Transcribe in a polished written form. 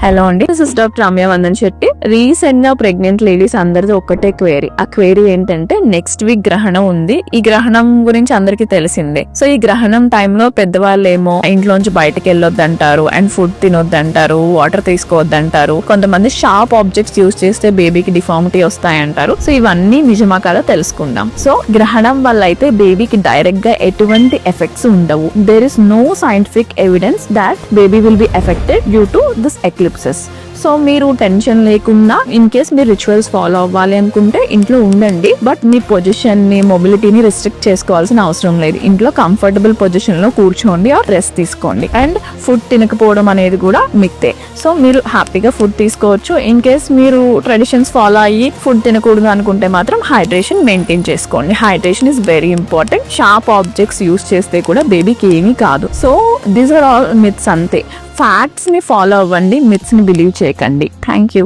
Hello అండి, this is doctor Ramya Van Dhan Shetty. Recent గా pregnant ladies అందరిది ఒక్కటే క్వేరీ. ఆ క్వేరీ ఏంటంటే నెక్స్ట్ వీక్ గ్రహణం ఉంది. ఈ గ్రహణం గురించి అందరికి తెలిసిందే. సో ఈ గ్రహణం టైంలో పెద్దవాళ్ళు ఏమో ఇంట్లోంచి బయటకు వెళ్ళొద్దంటారు, అండ్ ఫుడ్ తినొద్దంటారు, వాటర్ తీసుకోవద్దంటారు. కొంతమంది షార్ప్ ఆబ్జెక్ట్స్ యూజ్ చేస్తే బేబీకి డిఫార్మిటీ వస్తాయంటారు. సో ఇవన్నీ నిజమా కదా తెలుసుకుందాం. సో గ్రహణం వల్ల అయితే బేబీకి డైరెక్ట్ గా ఎటువంటి ఎఫెక్ట్స్ ఉండవు. There is no scientific evidence that baby will be affected due to this eclipses. So మీరు టెన్షన్ లేకుండా, ఇన్ కేస్ మీరు రిచువల్స్ ఫాలో అవ్వాలి అనుకుంటే ఇంట్లో ఉండండి. బట్ మీ పొజిషన్ ని, మొబిలిటీని రెస్ట్రిక్ట్ చేసుకోవాల్సిన అవసరం లేదు. ఇంట్లో కంఫర్టబుల్ పొజిషన్ లో కూర్చోండి ఆర్ రెస్ట్ తీసుకోండి. అండ్ ఫుడ్ తినకపోవడం అనేది కూడా మిత్తే. సో మీరు హ్యాపీగా ఫుడ్ తీసుకోవచ్చు. ఇన్ కేస్ మీరు ట్రెడిషన్స్ ఫాలో అయ్యి ఫుడ్ తినకూడదు అనుకుంటే మాత్రం హైడ్రేషన్ మెయింటైన్ చేసుకోండి. Hydration is very important. Sharp objects use చేస్తే కూడా బేబీకి ఏమీ కాదు. So these are all myths అంతే. ఫ్యాక్ట్స్ ని ఫాలో అవ్వండి, మిత్స్ ని బిలీవ్ చేయకండి. Thank you.